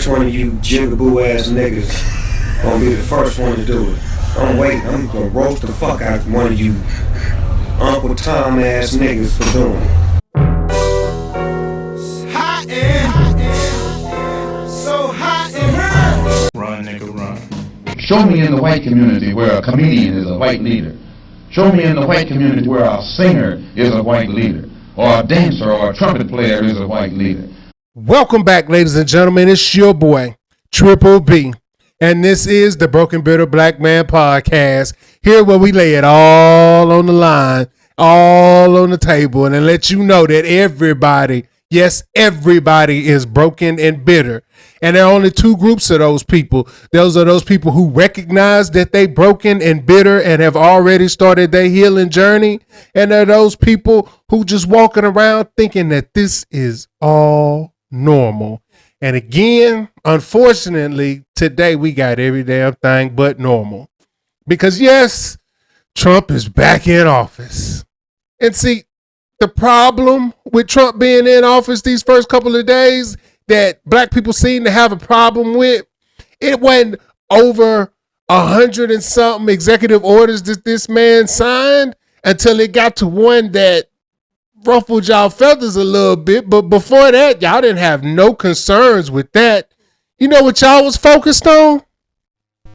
which one of you jigaboo ass niggas gonna be the first one to do it. I'm waiting. I'm gonna roast the fuck out of one of you Uncle Tom ass niggas for doing it. Hot in, so hot in here. Run, nigga, run. Show me in the white community where a comedian is a white leader. Show me in the white community where a singer is a white leader, or a dancer or a trumpet player is a white leader. Welcome back, ladies and gentlemen. It's your boy, Triple B. And this is the Broken Bitter Black Man Podcast. Here where we lay it all on the line, all on the table, and then let you know that everybody, yes, everybody is broken and bitter. And there are only two groups of those people. Those are those people who recognize that they broken and bitter and have already started their healing journey. And there are those people who just walking around thinking that this is all normal. And again, unfortunately, today we got every damn thing but normal. Because yes, Trump is back in office. And see, the problem with Trump being in office these first couple of days that black people seem to have a problem with, it wasn't over 100 and something executive orders that this man signed until it got to one that ruffled y'all feathers a little bit. But before that, y'all didn't have no concerns with that. You know what y'all was focused on?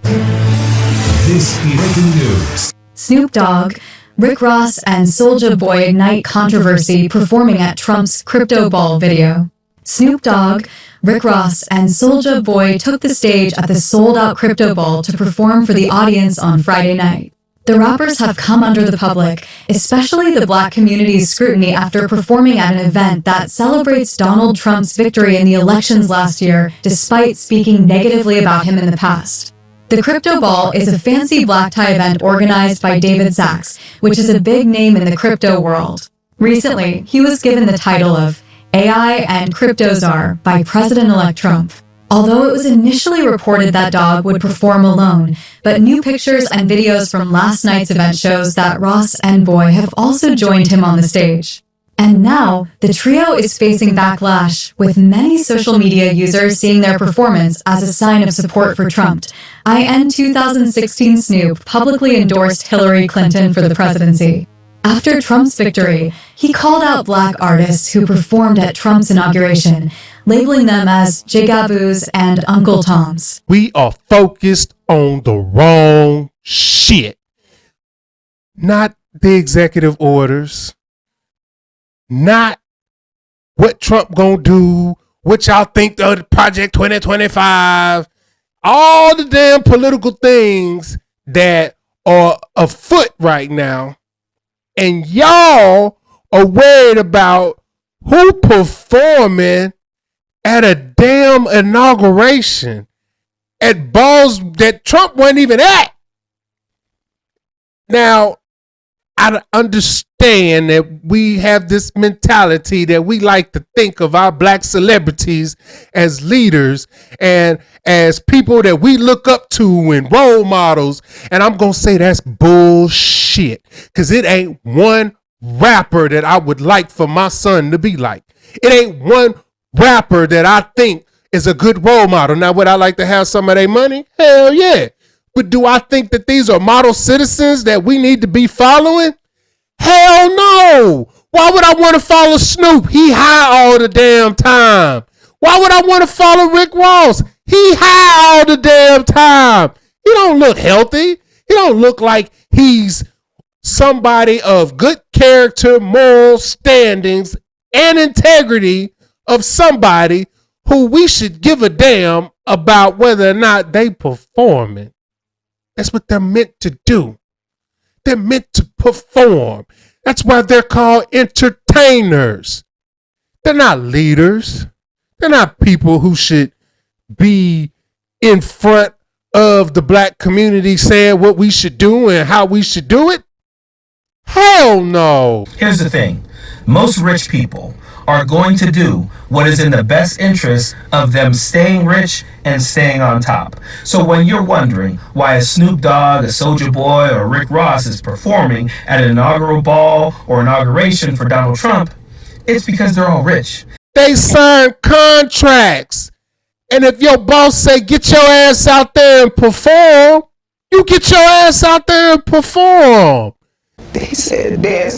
This is breaking news. Snoop Dogg, Rick Ross, and Soulja Boy ignite controversy performing at Trump's crypto ball video. Snoop Dogg, Rick Ross, and Soulja Boy took the stage at the sold-out crypto ball to perform for the audience on Friday night. The rappers have come under the public, especially the black community's scrutiny after performing at an event that celebrates Donald Trump's victory in the elections last year, despite speaking negatively about him in the past. The Crypto Ball is a fancy black tie event organized by David Sachs, which is a big name in the crypto world. Recently, he was given the title of AI and Crypto Czar by President-elect Trump. Although it was initially reported that Dogg would perform alone, but new pictures and videos from last night's event shows that Ross and Boy have also joined him on the stage. And now, the trio is facing backlash, with many social media users seeing their performance as a sign of support for Trump. In 2016, Snoop publicly endorsed Hillary Clinton for the presidency. After Trump's victory, he called out black artists who performed at Trump's inauguration, labeling them as jigaboos and Uncle Toms. We are focused on the wrong shit. Not the executive orders. Not what Trump gonna do, what y'all think of Project 2025. All the damn political things that are afoot right now. And y'all are worried about who performing at a damn inauguration at balls that Trump wasn't even at. Now, I understand that we have this mentality that we like to think of our black celebrities as leaders and as people that we look up to and role models. And I'm going to say that's bullshit, because it ain't one rapper that I would like for my son to be like. It ain't one rapper that I think is a good role model. Now, would I like to have some of their money? Hell yeah. But do I think that these are model citizens that we need to be following? Hell no. Why would I want to follow Snoop? He high all the damn time. Why would I want to follow Rick Ross? He high all the damn time. He don't look healthy. He don't look like he's somebody of good character, moral standings, and integrity, of somebody who we should give a damn about whether or not they performing. That's what they're meant to do. They're meant to perform. That's why they're called entertainers. They're not leaders. They're not people who should be in front of the black community saying what we should do and how we should do it. Hell no. Here's the thing. Most rich people are going to do what is in the best interest of them staying rich and staying on top. So when you're wondering why a Snoop Dogg, a Soulja Boy, or Rick Ross is performing at an inaugural ball or inauguration for Donald Trump, it's because they're all rich. They signed contracts. And if your boss say, get your ass out there and perform, you get your ass out there and perform. They said this.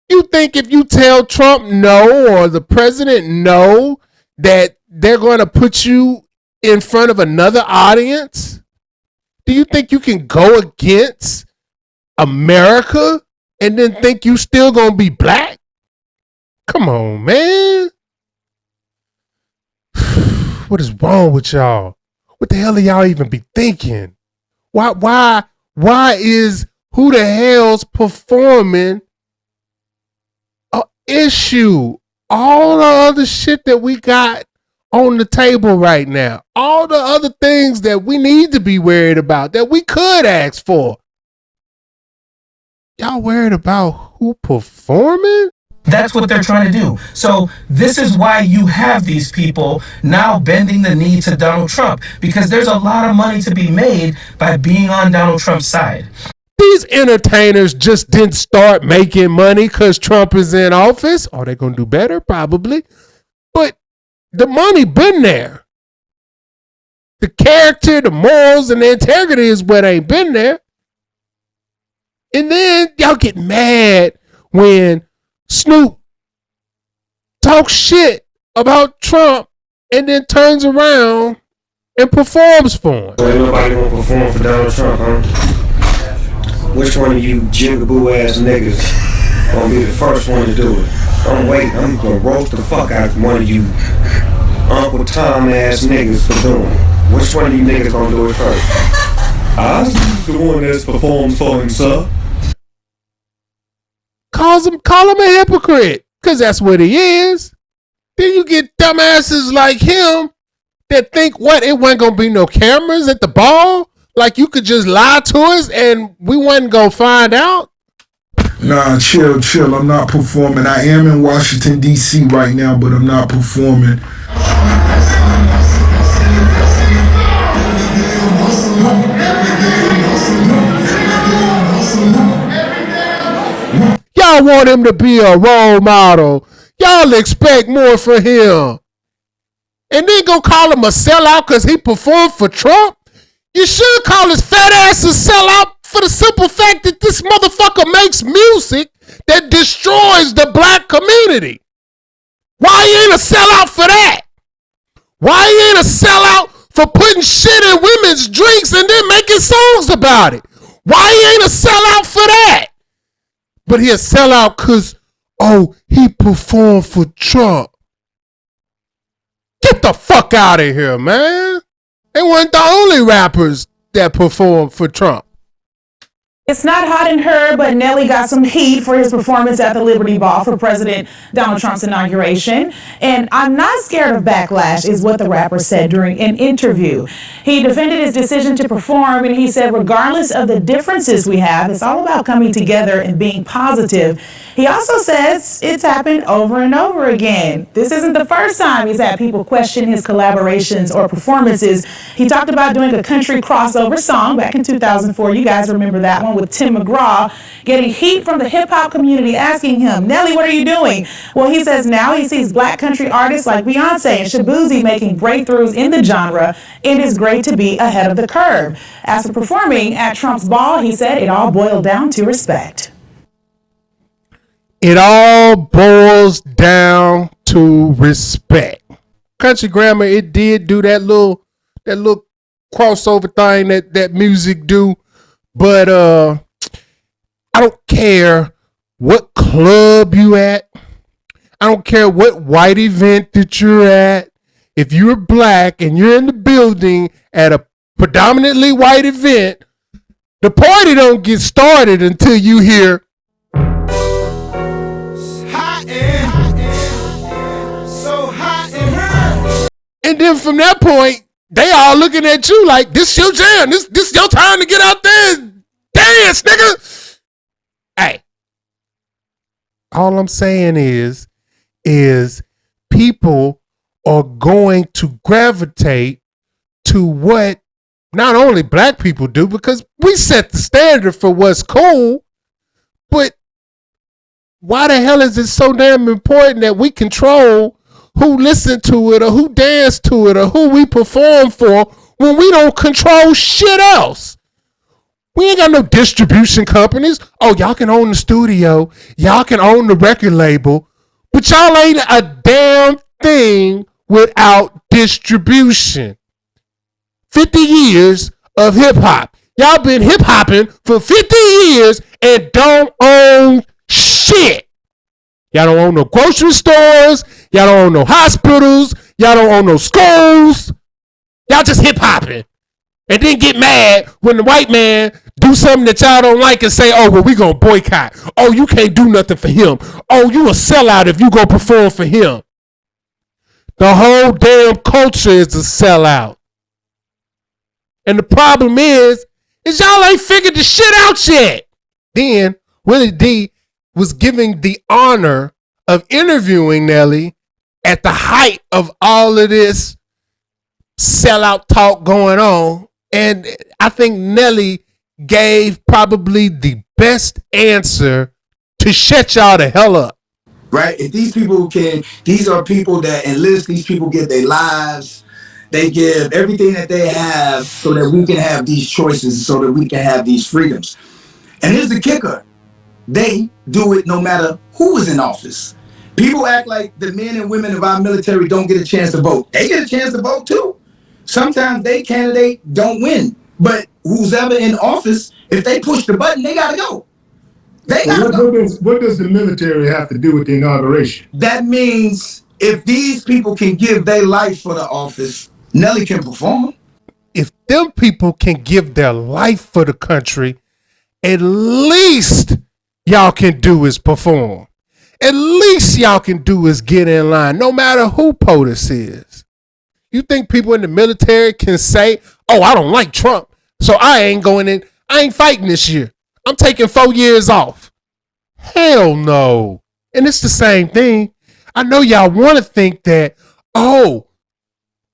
You think if you tell Trump no or the president no, that they're going to put you in front of another audience? Do you think you can go against America and then think you still going to be black? Come on, man. What is wrong with y'all? What the hell are y'all even be thinking? Why is who the hell's performing a issue? All the other shit that we got on the table right now, all the other things that we need to be worried about, that we could ask for. Y'all worried about who performing? That's what they're trying to do. So this is why you have these people now bending the knee to Donald Trump, because there's a lot of money to be made by being on Donald Trump's side. These entertainers just didn't start making money because Trump is in office. Are they going to do better? Probably. But the money been there. The character, the morals, and the integrity is what ain't been there. And then y'all get mad when Snoop talks shit about Trump and then turns around and performs for him. So ain't nobody gonna perform for Donald Trump, huh? Which one of you jigaboo ass niggas gonna be the first one to do it? I'm waiting. I'm gonna roast the fuck out of one of you Uncle Tom ass niggas for doing it. Which one of you niggas gonna do it first? I'm the one that's performed for himself. Call him a hypocrite, because that's what he is. Then you get dumbasses like him that think, what, it wasn't going to be no cameras at the ball? Like you could just lie to us and we wasn't going to find out? Nah, chill. I'm not performing. I am in Washington, D.C. right now, but I'm not performing. Y'all want him to be a role model. Y'all expect more for him. And then go call him a sellout because he performed for Trump? You should call his fat ass a sellout for the simple fact that this motherfucker makes music that destroys the black community. Why he ain't a sellout for that? Why he ain't a sellout for putting shit in women's drinks and then making songs about it? Why he ain't a sellout for that? But he a sellout because, he performed for Trump. Get the fuck out of here, man. They weren't the only rappers that performed for Trump. It's not hot in her, but Nelly got some heat for his performance at the Liberty Ball for President Donald Trump's inauguration. And I'm not scared of backlash, is what the rapper said during an interview. He defended his decision to perform, and he said, regardless of the differences we have, it's all about coming together and being positive. He also says it's happened over and over again. This isn't the first time he's had people question his collaborations or performances. He talked about doing a country crossover song back in 2004. You guys remember that one, with Tim McGraw, getting heat from the hip-hop community asking him, Nelly, what are you doing? Well, he says now he sees black country artists like Beyonce and Shabuzi making breakthroughs in the genre. It is great to be ahead of the curve. As for performing at Trump's ball, he said it all boiled down to respect. It all boils down to respect. Country Grammar, it did do that little crossover thing that music do. But I don't care what club you at. I don't care what white event that you're at. If you're black and you're in the building at a predominantly white event, the party don't get started until you hear So hot in here. and then from that point, they all looking at you like, this your jam. This your time to get out there and dance, nigga. Hey. All I'm saying is people are going to gravitate to what not only black people do, because we set the standard for what's cool, but why the hell is it so damn important that we control who listen to it or who dance to it or who we perform for when we don't control shit else. We ain't got no distribution companies. Oh, y'all can own the studio. Y'all can own the record label. But y'all ain't a damn thing without distribution. 50 years of hip hop. Y'all been hip hopping for 50 years and don't own shit. Y'all don't own no grocery stores. Y'all don't own no hospitals. Y'all don't own no schools. Y'all just hip hopping. And then get mad when the white man do something that y'all don't like and say, oh, well, we gonna boycott. Oh, you can't do nothing for him. Oh, you a sellout if you go perform for him. The whole damn culture is a sellout. And the problem is y'all ain't figured the shit out yet. Then Willie D was giving the honor of interviewing Nelly at the height of all of this sellout talk going on. And I think Nelly gave probably the best answer to shut y'all the hell up. Right? If these people these are people that enlist, these people give their lives, they give everything that they have so that we can have these choices, so that we can have these freedoms. And here's the kicker. They do it no matter who is in office. People act like the men and women of our military don't get a chance to vote. They get a chance to vote too. Sometimes they candidate don't win. But who's ever in office, if they push the button, they gotta go. What does the military have to do with the inauguration? That means if these people can give their life for the office, Nelly can perform. If them people can give their life for the country, at least y'all can do is perform. At least y'all can do is get in line, no matter who POTUS is. You think people in the military can say, oh, I don't like Trump, so I ain't going in, I ain't fighting this year. I'm taking 4 years off. Hell no. And it's the same thing. I know y'all want to think that, oh,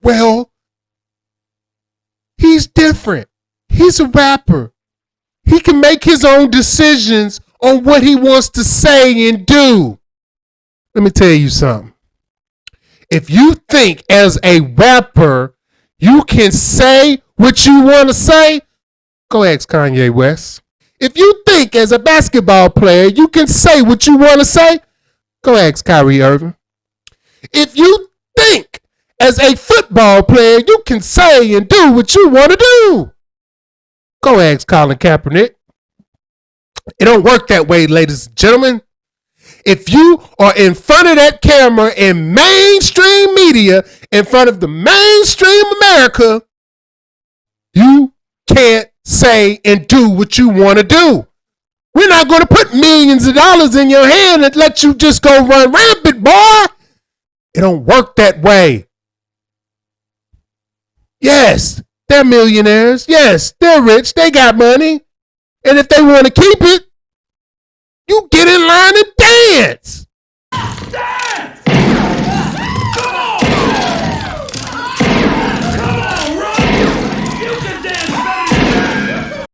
well, he's different. He's a rapper. He can make his own decisions on what he wants to say and do. Let me tell you something. If you think as a rapper you can say what you want to say, go ask Kanye West. If you think as a basketball player you can say what you want to say, go ask Kyrie Irving. If you think as a football player you can say and do what you want to do, go ask Colin Kaepernick. It don't work that way, ladies and gentlemen. If you are in front of that camera in mainstream media, in front of the mainstream America, you can't say and do what you want to do. We're not going to put millions of dollars in your hand and let you just go run rampant, boy. It don't work that way. Yes, they're millionaires. Yes, they're rich. They got money. And if they want to keep it, you get in line and dance. Dance! Come on! Come on, run! You can dance better.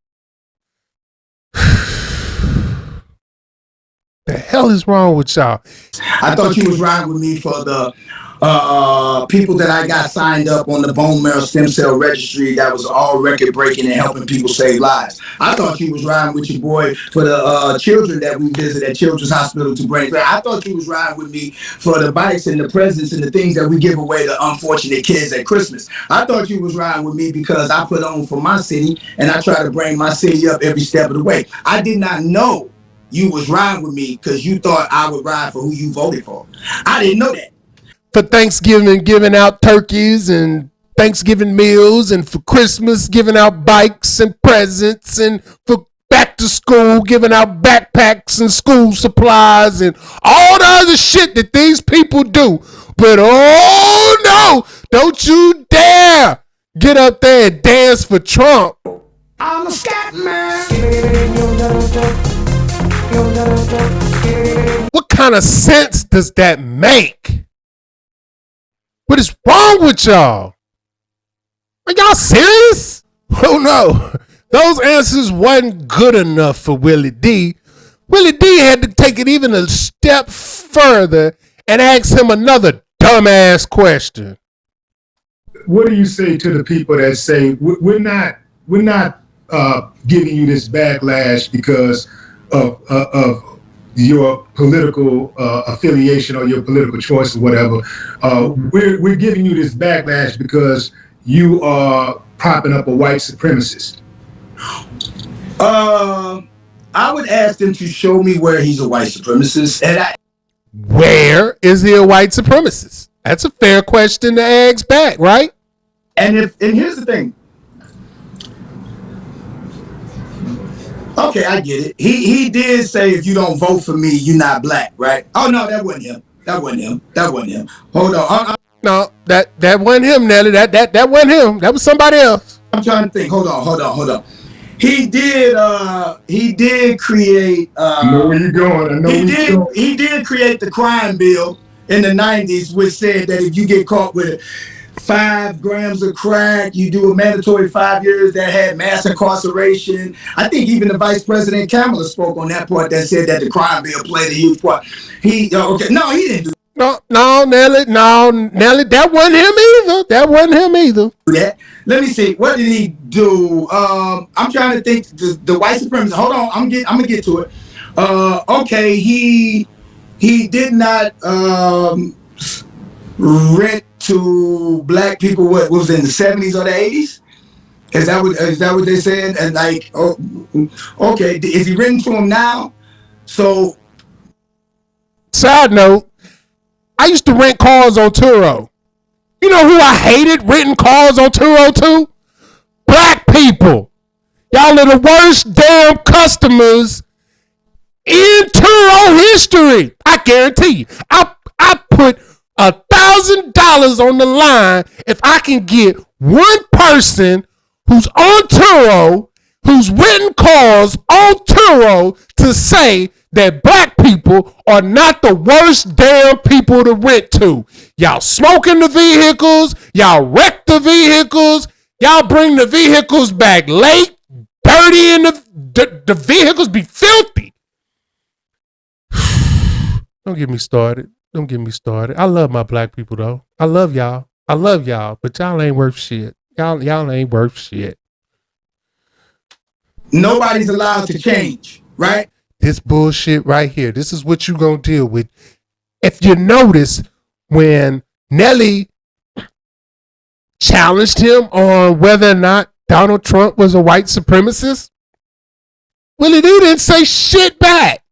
The hell is wrong with y'all? I thought you was riding with me for the people that I got signed up on the bone marrow stem cell registry that was all record breaking and helping people save lives. I thought you was riding with your boy for the children that we visit at Children's Hospital to bring. I thought you was riding with me for the bikes and the presents and the things that we give away to unfortunate kids at Christmas. I thought you was riding with me because I put on for my city and I try to bring my city up every step of the way. I did not know you was riding with me because you thought I would ride for who you voted for. I didn't know that. For Thanksgiving, giving out turkeys and Thanksgiving meals, and for Christmas, giving out bikes and presents, and for back to school, giving out backpacks and school supplies and all the other shit that these people do. But oh no, don't you dare get up there and dance for Trump. I'm a scat man. What kind of sense does that make? What is wrong with y'all? Are y'all serious? Oh no, those answers wasn't good enough for Willie D. Willie D had to take it even a step further and ask him another dumbass question. What do you say to the people that say we're not giving you this backlash because of your political affiliation or your political choice or whatever? We're giving you this backlash because you are propping up a white supremacist. I would ask them to show me where he's a white supremacist, and where is he a white supremacist? That's a fair question to ask back, right? And here's the thing. Okay, I get it. He did say if you don't vote for me, you're not black, right? Oh no, that wasn't him. That wasn't him. Hold on. No, that wasn't him, Nelly. That wasn't him. That was somebody else. I'm trying to think. Hold on. He did create I know where you're going. He did create the crime bill in the 90s, which said that if you get caught with 5 grams of crack, you do a mandatory 5 years. That had mass incarceration. I think even the Vice President Kamala spoke on that part, that said that the crime bill played a huge part. He didn't do No, Nelly, that wasn't him either. that. Let me see. What did he do? I'm trying to think. The white supremacist. Hold on. I'm gonna get to it. Okay. He did not rent to black people. What was it, in the 70s or the 80s? Is that what they said? And like, okay. Is he renting to them now? So. Side note, I used to rent cars on Turo. You know who I hated renting cars on Turo to? Black people. Y'all are the worst damn customers in Turo history. I guarantee you. I put $1,000 on the line if I can get one person who's on Turo, who's renting cars on Turo, to say that black people are not the worst damn people to rent to. Y'all smoking the vehicles, y'all wreck the vehicles, y'all bring the vehicles back late, dirty, and the vehicles be filthy. Don't get me started. I love my black people though. I love y'all, but y'all ain't worth shit. Y'all ain't worth shit. Nobody's allowed to change, right? This bullshit right here. This is what you gonna deal with. If you notice, when Nelly challenged him on whether or not Donald Trump was a white supremacist, Willie D didn't say shit back.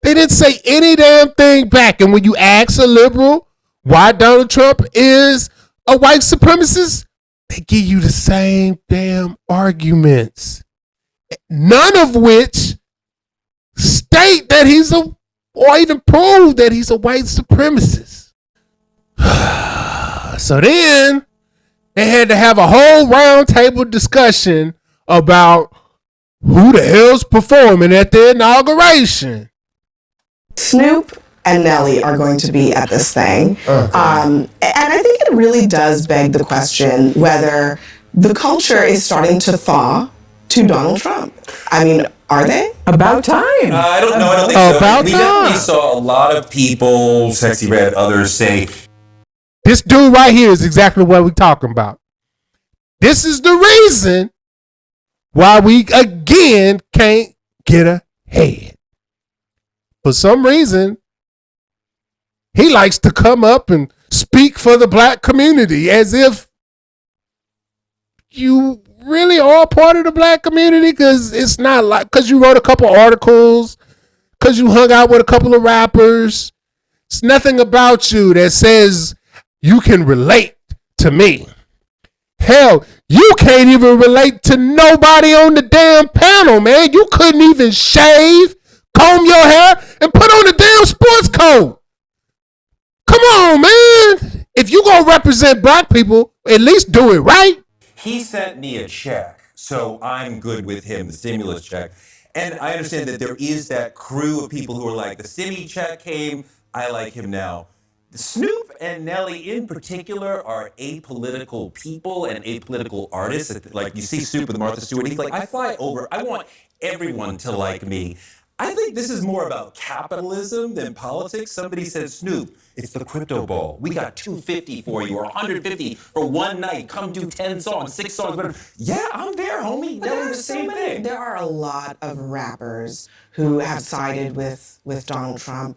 They didn't say any damn thing back. And when you ask a liberal why Donald Trump is a white supremacist, they give you the same damn arguments. None of which state that or even prove that he's a white supremacist. So then they had to have a whole roundtable discussion about who the hell's performing at the inauguration. Snoop and Nelly are going to be at this thing. And I think it really does beg the question whether the culture is starting to thaw to Donald Trump. I mean, are they? About time. I don't know. I don't think so. We definitely saw a lot of people, Sexy Red, others say, this dude right here is exactly what we're talking about. This is the reason why we again can't get ahead. For some reason, he likes to come up and speak for the black community as if you really are part of the black community, because it's not like, because you wrote a couple articles, because you hung out with a couple of rappers. It's nothing about you that says you can relate to me. Hell, you can't even relate to nobody on the damn panel, man. You couldn't even shave, comb your hair, and put on the damn sports coat. Come on, man. If you gonna represent black people, at least do it right. he sent me a check, so I'm good with him, the stimulus check. And I understand that there is that crew of people who are like, the stimmy check came, I like him now. Snoop and Nelly in particular are apolitical people and apolitical artists. Like you see Snoop with Martha Stewart, he's like, I fly over, I want everyone to like me. I think this is more about capitalism than politics. Somebody said, Snoop, it's the crypto ball. We got $250 for you, or $150 for one night. Come do 10 songs, 6 songs, whatever. Yeah, I'm there, homie. Nelly, the same thing. There are a lot of rappers who have sided with Donald Trump.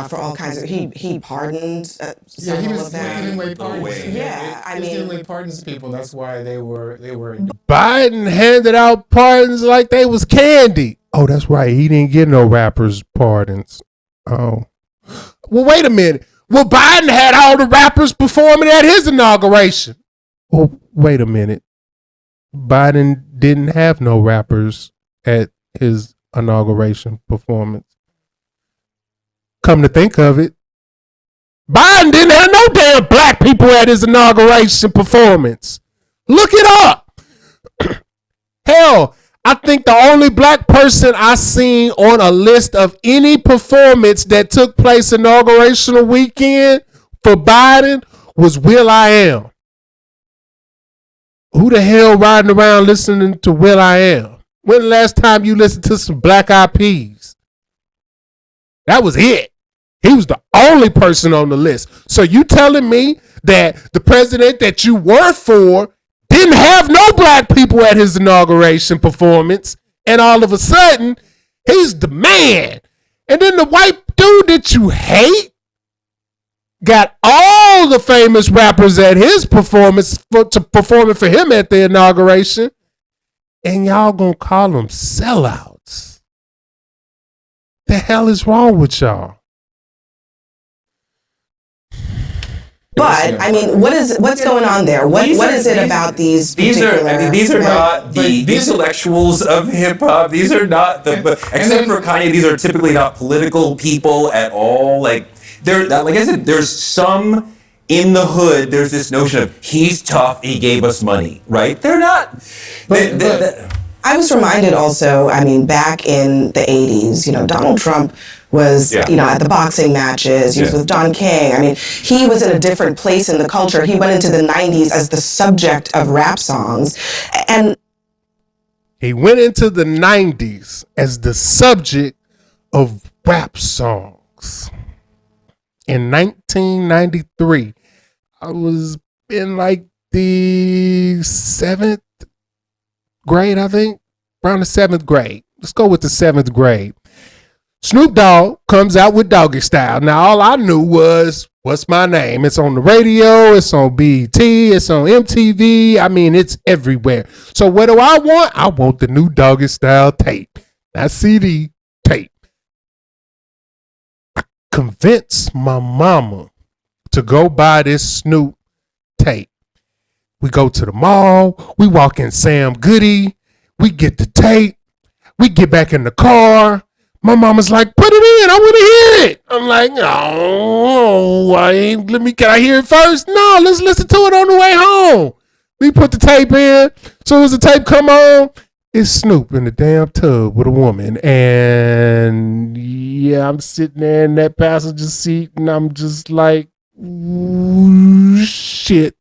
For all kinds of, he pardoned several of them. Giving away pardons. Yeah, I he was mean, giving away pardons to people. That's why they were. Biden handed out pardons like they was candy. Oh, that's right. He didn't get no rappers pardons. Oh. Well, wait a minute. Well, Biden had all the rappers performing at his inauguration. Well, wait a minute. Biden didn't have no rappers at his inauguration performance. Come to think of it, Biden didn't have no damn black people at his inauguration performance. Look it up. Hell, I think the only black person I seen on a list of any performance that took place inaugurational weekend for Biden was will.i.am. Who the hell riding around listening to will.i.am? When the last time you listened to some Black Eyed Peas? That was it. He was the only person on the list. So you telling me that the president that you worked for didn't have no black people at his inauguration performance, and all of a sudden, he's the man. And then the white dude that you hate got all the famous rappers at his performance performing for him at the inauguration, and y'all gonna call them sellouts. The hell is wrong with y'all? But I mean, what's going on there? What is it about these? These are not the intellectuals of hip hop. These are not except for Kanye. These are typically not political people at all. Like I said, there's some in the hood. There's this notion of he's tough. He gave us money, right? They're not. I was reminded also. I mean, back in the '80s, Donald Trump was, at the boxing matches. He was with Don King. I mean, he was in a different place in the culture. He went into the 90s as the subject of rap songs. And he went into the 90s as the subject of rap songs. In 1993, I was in like the 7th grade, I think. Around the 7th grade. Let's go with the 7th grade. Snoop Dogg comes out with Doggy Style. Now, all I knew was, what's my name? It's on the radio, it's on BET, it's on MTV. I mean, it's everywhere. So what do I want? I want the new Doggy Style tape. Not CD, tape. I convinced my mama to go buy this Snoop tape. We go to the mall, we walk in Sam Goody, we get the tape, we get back in the car. My mama's like, put it in. I want to hear it. I'm like, can I hear it first? No, let's listen to it on the way home. We put the tape in. Soon as the tape come on, it's Snoop in the damn tub with a woman. And yeah, I'm sitting there in that passenger seat and I'm just like, ooh, shit.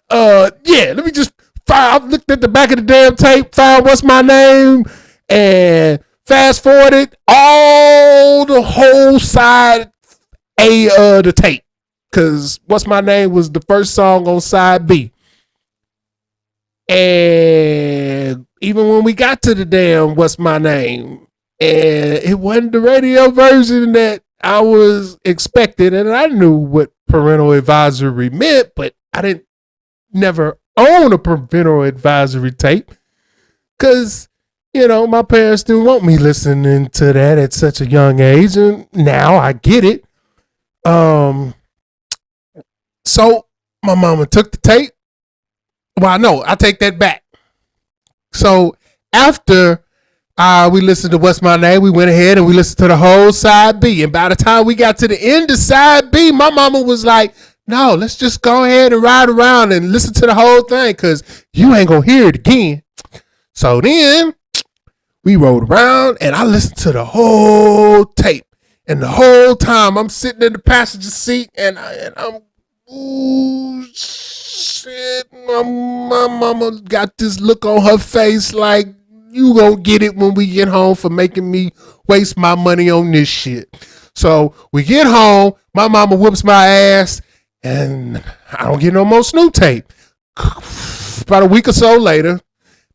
Let me just I looked at the back of the damn tape, found what's my name, and fast forwarded all the whole side A of the tape. Cause What's My Name was the first song on side B. And even when we got to the damn What's My Name, and it wasn't the radio version that I was expecting, and I knew what parental advisory meant, but I didn't never own a parental advisory tape. Cause my parents didn't want me listening to that at such a young age, and now I get it. So my mama took the tape. Well, no, I take that back. So after we listened to What's My Name, we went ahead and we listened to the whole side B. And by the time we got to the end of side B, my mama was like, no, let's just go ahead and ride around and listen to the whole thing because you ain't going to hear it again. So then we rode around and I listened to the whole tape. And the whole time I'm sitting in the passenger seat and I'm, ooh, shit. My mama got this look on her face like, you gonna get it when we get home for making me waste my money on this shit. So we get home, my mama whoops my ass, and I don't get no more Snoop tape. About a week or so later,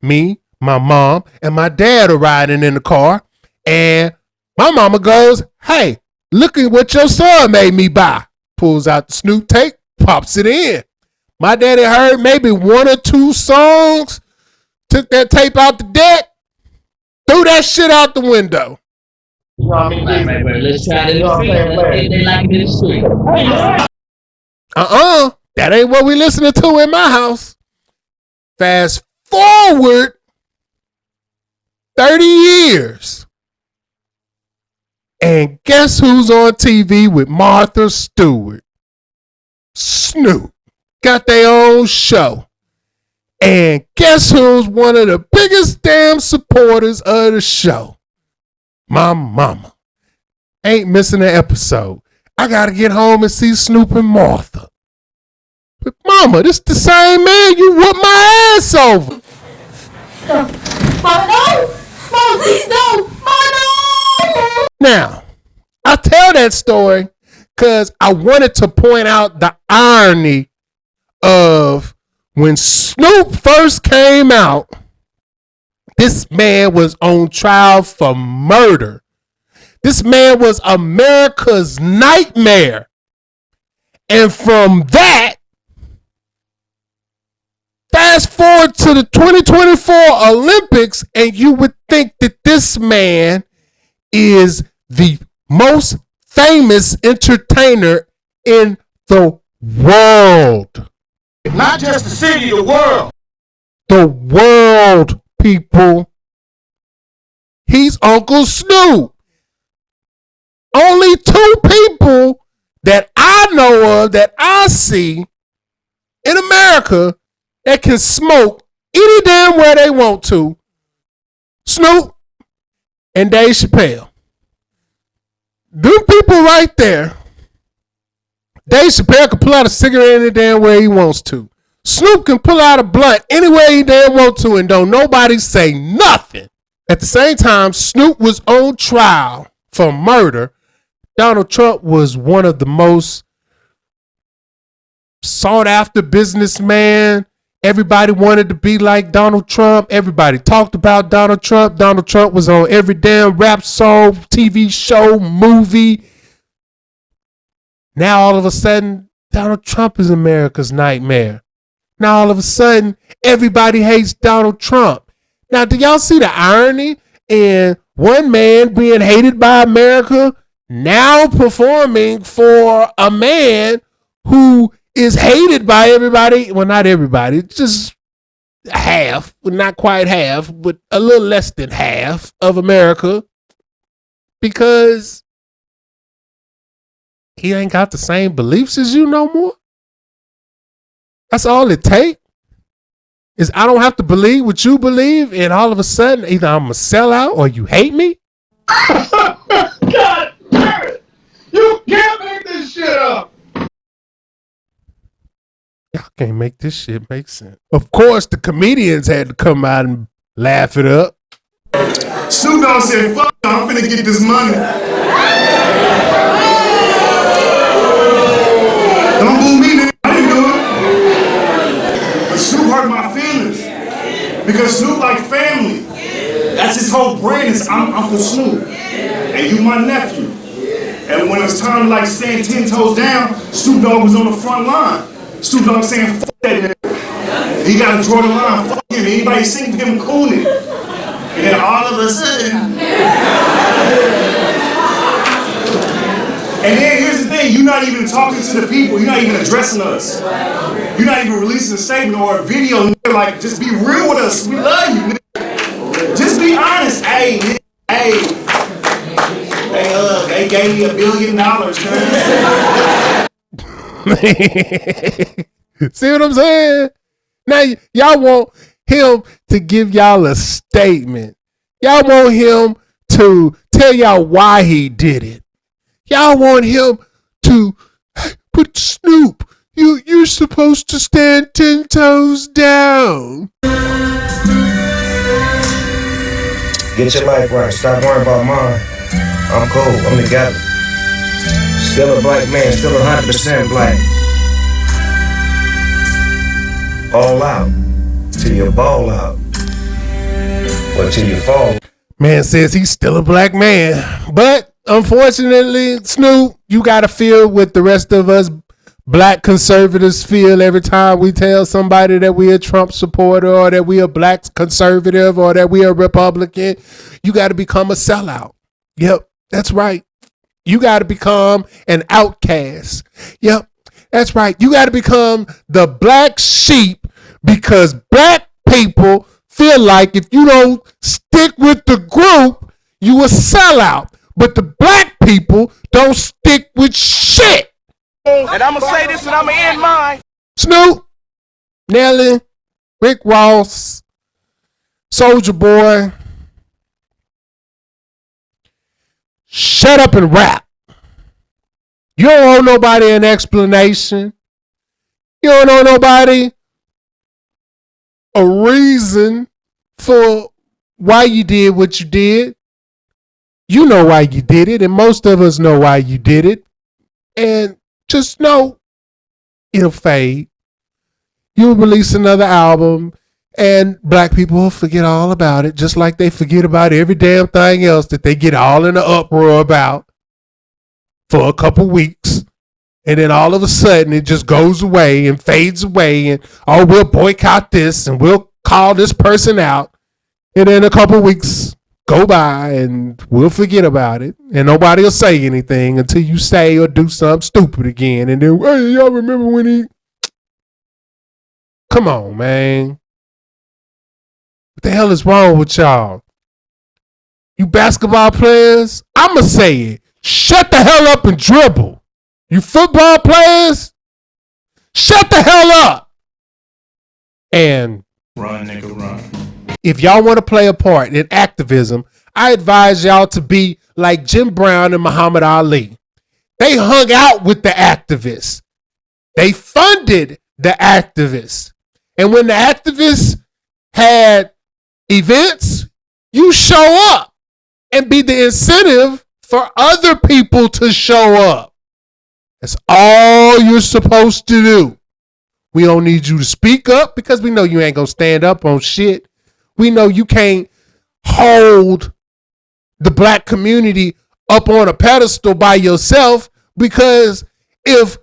me, my mom, and my dad are riding in the car, and my mama goes, "Hey, look at what your son made me buy." Pulls out the Snoop tape, pops it in. My daddy heard maybe 1 or 2 songs, took that tape out the deck, threw that shit out the window. Right. Let's try this. They like it in the street. That ain't what we listening to in my house. Fast forward 30 years. And guess who's on TV with Martha Stewart? Snoop. Got their own show. And guess who's one of the biggest damn supporters of the show? My mama. Ain't missing an episode. I gotta get home and see Snoop and Martha. But mama, this the same man you whooped my ass over. Mama, no! Mama, please, no! Mama, no! Now, I tell that story because I wanted to point out the irony of when Snoop first came out, this man was on trial for murder. This man was America's nightmare. And from that, fast forward to the 2024 Olympics, and you would think that this man is the most famous entertainer in the world. Not just the city, the world. The world, people. He's Uncle Snoop. Only 2 people that I know of, that I see in America that can smoke any damn where they want to. Snoop and Dave Chappelle. Them people right there. Dave Chappelle can pull out a cigarette any damn way he wants to. Snoop can pull out a blunt anywhere he damn want to, and don't nobody say nothing. At the same time, Snoop was on trial for murder. Donald Trump was one of the most sought after businessmen. Everybody wanted to be like Donald Trump. Everybody talked about Donald Trump. Donald Trump was on every damn rap song, TV show, movie. Now all of a sudden, Donald Trump is America's nightmare. Now all of a sudden, everybody hates Donald Trump. Now, do y'all see the irony in one man being hated by America, now performing for a man who is hated by everybody? Well, not everybody, just half, well, not quite half, but a little less than half of America, because he ain't got the same beliefs as you no more. That's all it takes. Is I don't have to believe what you believe, and all of a sudden, either I'm a sellout or you hate me. God damn it! You can't make this shit up! Y'all can't make this shit make sense. Of course, the comedians had to come out and laugh it up. Snoop Dogg said, fuck, I'm finna get this money. Don't boo me, nigga. I didn't do it. But Snoop hurt my feelings. Because Snoop like family. That's his whole brand is I'm Uncle Snoop. And you my nephew. And when it's time to like stand 10 toes down, Snoop Dogg was on the front line. Snoop Dogg saying, fuck that nigga. He gotta draw the line, fuck him. Anybody sing to him, cool it. And then all of a sudden. And then here's the thing, you're not even talking to the people, you're not even addressing us. You're not even releasing a statement or a video, like, just be real with us, we love you, nigga. Just be honest, hey, they gave me $1 billion, man. See what I'm saying? Now, y'all want him to give y'all a statement. Y'all want him to tell y'all why he did it. Y'all want him to, but Snoop, you're supposed to stand 10 toes down. Get your life right. Stop worrying about mine. I'm cool. I'm together. Still a black man. Still 100% black. All out. Till you ball out. Or till you fall. Man says he's still a black man. But unfortunately, Snoop, you got to feel what the rest of us black conservatives feel every time we tell somebody that we a Trump supporter or that we a black conservative or that we a Republican. You got to become a sellout. Yep, that's right. You got to become an outcast. Yep, that's right. You got to become the black sheep because black people feel like if you don't stick with the group, you a sellout. But the black people don't stick with shit. And I'm going to say this and I'm going to end mine. Snoop, Nelly, Rick Ross, Soulja Boy, shut up and rap. You don't owe nobody an explanation. You don't owe nobody a reason for why you did what you did. You know why you did it, and most of us know why you did it. And just know it'll fade. You'll release another album, and black people will forget all about it, just like they forget about every damn thing else that they get all in an uproar about for a couple weeks. And then all of a sudden it just goes away and fades away, and oh, we'll boycott this and we'll call this person out. And then a couple weeks go by and we'll forget about it. And nobody will say anything until you say or do something stupid again. And then, hey, y'all remember when he... Come on, man. What the hell is wrong with y'all? You basketball players, I'ma say it. Shut the hell up and dribble. You football players, shut the hell up. And run, nigga, run. If y'all want to play a part in activism, I advise y'all to be like Jim Brown and Muhammad Ali. They hung out with the activists. They funded the activists. And when the activists had events, you show up and be the incentive for other people to show up. That's all you're supposed to do. We don't need you to speak up because we know you ain't gonna stand up on shit. We know you can't hold the black community up on a pedestal by yourself, because if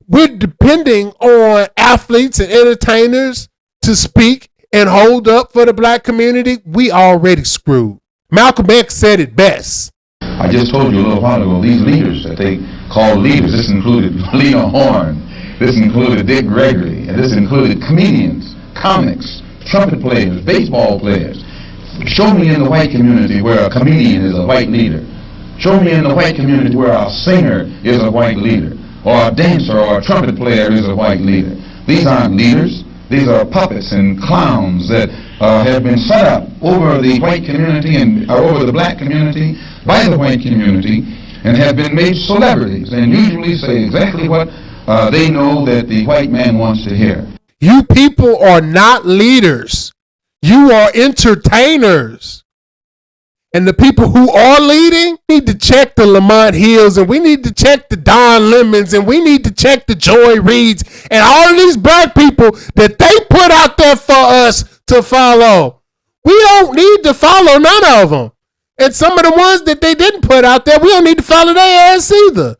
we're depending on athletes and entertainers to speak and hold up for the black community, we already screwed. Malcolm X said it best. I just told you a little while ago, these leaders that they call leaders, this included Lena Horne, this included Dick Gregory, and this included comedians, comics, trumpet players, baseball players. Show me in the white community where a comedian is a white leader. Show me in the white community where a singer is a white leader, or a dancer or a trumpet player is a white leader. These aren't leaders. These are puppets and clowns that have been set up over the white community and over the black community by the white community, and have been made celebrities and usually say exactly what they know that the white man wants to hear. You people are not leaders. You are entertainers. And the people who are leading need to check the Lamont Hills, and we need to check the Don Lemons, and we need to check the Joy Reeds, and all of these black people that they put out there for us to follow. We don't need to follow none of them. And some of the ones that they didn't put out there, we don't need to follow their ass either.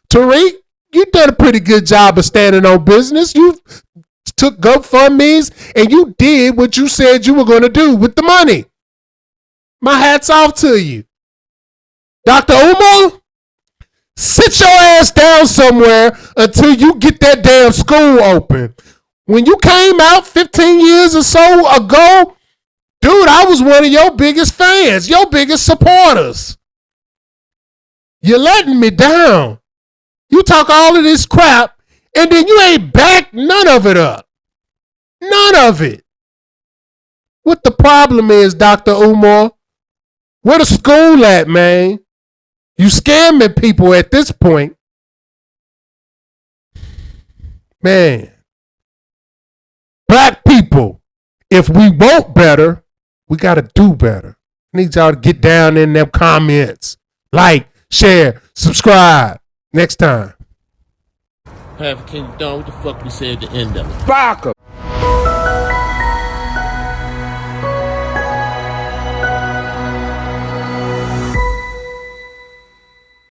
Tariq, you've done a pretty good job of standing on business. You took GoFundMe's and you did what you said you were going to do with the money. My hat's off to you. Dr. Umar, sit your ass down somewhere until you get that damn school open. When you came out 15 years or so ago, dude, I was one of your biggest fans, your biggest supporters. You're letting me down. You talk all of this crap, and then you ain't back none of it up. None of it. What the problem is, Dr. Umar? Where the school at, man? You scamming people at this point. Man. Black people, if we want better, we got to do better. I need y'all to get down in them comments. Like, share, subscribe. Next time. Can you know what the fuck we said at the end of it? Barker.